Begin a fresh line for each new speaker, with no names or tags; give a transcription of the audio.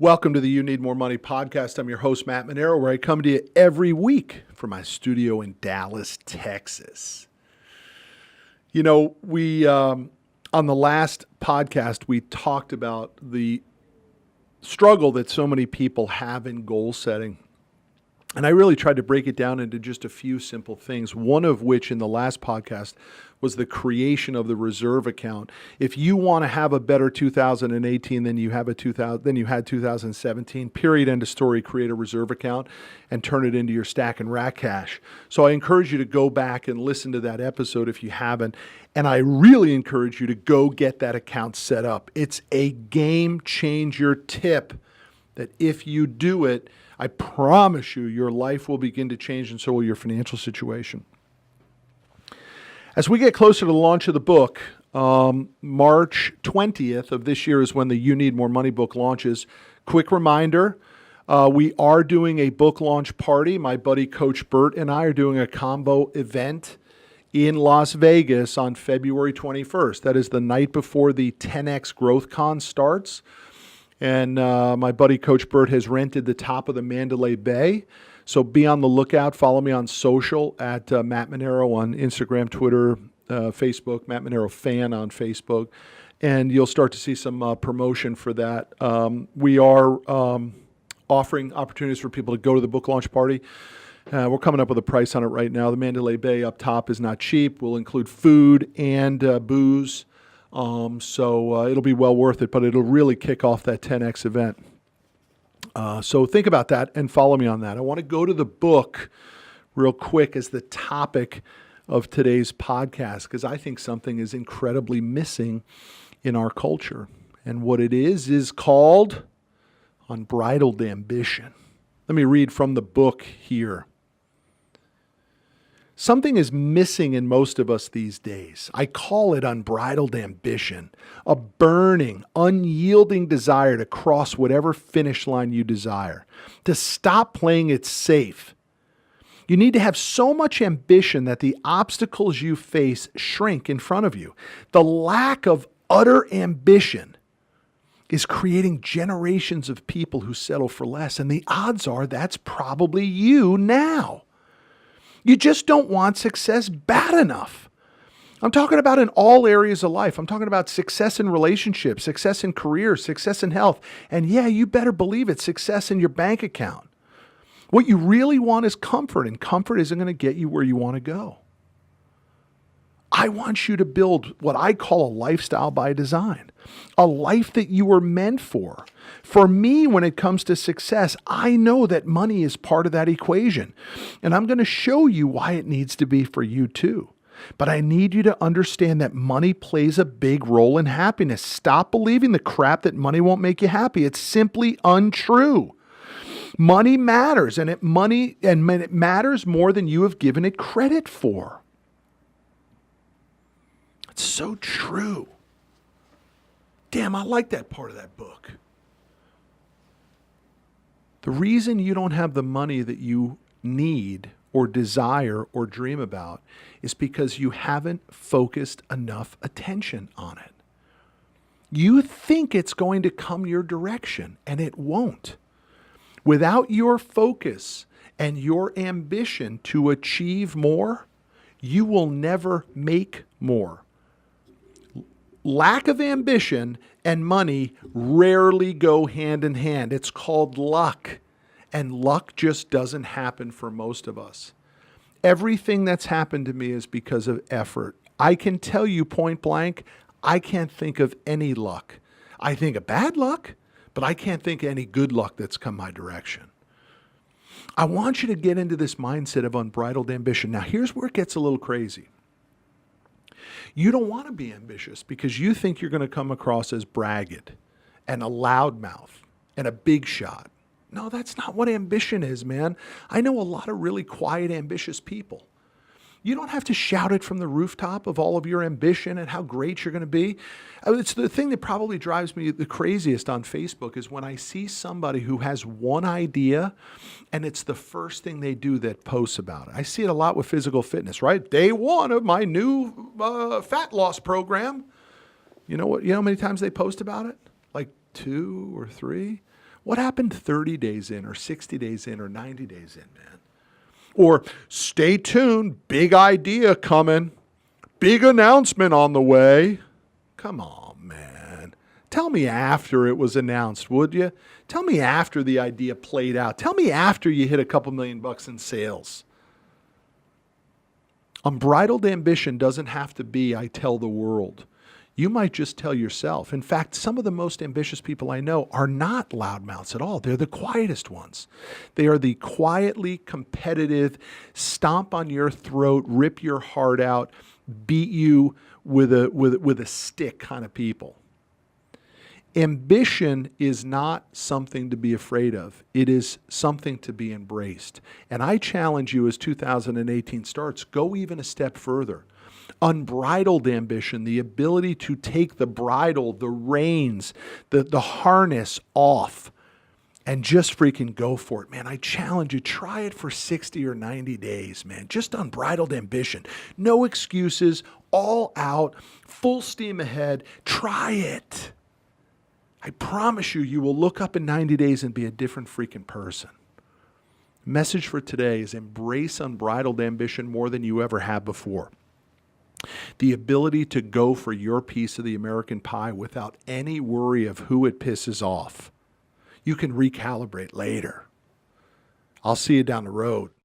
Welcome to the You Need More Money podcast. I'm your host, Matt Manero, where I come to you every week from my studio in Dallas, Texas. You know, on the last podcast, we talked about the struggle that so many people have in goal setting. And I really tried to break it down into just a few simple things, one of which in the last podcast was the creation of the reserve account. If you want to have a better 2018 than you had 2017, period, end of story, create a reserve account and turn it into your stack and rack cash. So I encourage you to go back and listen to that episode if you haven't. And I really encourage you to go get that account set up. It's a game changer tip that if you do it, I promise you, your life will begin to change and so will your financial situation. As we get closer to the launch of the book, March 20th of this year is when the You Need More Money book launches. Quick reminder, we are doing a book launch party. My buddy Coach Bert and I are doing a combo event in Las Vegas on February 21st. That is the night before the 10X Growth Con starts. And my buddy Coach Bert has rented the top of the Mandalay Bay. So be on the lookout. Follow me on social at Matt Manero on Instagram, Twitter, Facebook, Matt Manero Fan on Facebook. And you'll start to see some promotion for that. We are offering opportunities for people to go to the book launch party. We're coming up with a price on it right now. The Mandalay Bay up top is not cheap. We'll include food and booze. So it'll be well worth it, but it'll really kick off that 10X event. So think about that and follow me on that. I want to go to the book real quick as the topic of today's podcast because I think something is incredibly missing in our culture. And what it is called Unbridled Ambition. Let me read from the book here. Something is missing in most of us these days. I call it unbridled ambition, a burning, unyielding desire to cross whatever finish line you desire, to stop playing it safe. You need to have so much ambition that the obstacles you face shrink in front of you. The lack of utter ambition is creating generations of people who settle for less, and the odds are that's probably you now. You just don't want success bad enough. I'm talking about in all areas of life. I'm talking about success in relationships, success in career, success in health. And yeah, you better believe it, success in your bank account. What you really want is comfort, and comfort isn't going to get you where you want to go. I want you to build what I call a lifestyle by design, a life that you were meant for. For me, when it comes to success, I know that money is part of that equation. And I'm going to show you why it needs to be for you too. But I need you to understand that money plays a big role in happiness. Stop believing the crap that money won't make you happy. It's simply untrue. Money matters, and it matters more than you have given it credit for. It's so true. Damn, I like that part of that book. The reason you don't have the money that you need or desire or dream about is because you haven't focused enough attention on it. You think it's going to come your direction, and it won't. Without your focus and your ambition to achieve more, you will never make more. Lack of ambition and money rarely go hand in hand. It's called luck, and luck just doesn't happen for most of us. Everything that's happened to me is because of effort. I can tell you point blank, I can't think of any luck. I think of bad luck, but I can't think of any good luck that's come my direction. I want you to get into this mindset of unbridled ambition. Now, here's where it gets a little crazy. You don't want to be ambitious because you think you're going to come across as braggart and a loudmouth and a big shot. No, that's not what ambition is, man. I know a lot of really quiet, ambitious people. You don't have to shout it from the rooftop of all of your ambition and how great you're going to be. It's the thing that probably drives me the craziest on Facebook is when I see somebody who has one idea and it's the first thing they do that posts about it. I see it a lot with physical fitness, right? Day one of my new fat loss program. You know what? You know how many times they post about it? Like 2 or 3. What happened 30 days in or 60 days in or 90 days in, man? Or stay tuned, big idea coming, big announcement on the way. Come on, man. Tell me after it was announced, would you? Tell me after the idea played out. Tell me after you hit a couple $1,000,000 in sales. Unbridled ambition doesn't have to be, I tell the world. You might just tell yourself. In fact, some of the most ambitious people I know are not loudmouths at all. They're the quietest ones. They are the quietly competitive, stomp on your throat, rip your heart out, beat you with a stick kind of people. Ambition is not something to be afraid of. It is something to be embraced. And I challenge you as 2018 starts, go even a step further. Unbridled ambition, the ability to take the bridle, the reins, the harness off and just freaking go for it. Man, I challenge you, try it for 60 or 90 days, man. Just unbridled ambition. No excuses, all out, full steam ahead. Try it. I promise you, you will look up in 90 days and be a different freaking person. Message for today is embrace unbridled ambition more than you ever have before. The ability to go for your piece of the American pie without any worry of who it pisses off. You can recalibrate later. I'll see you down the road.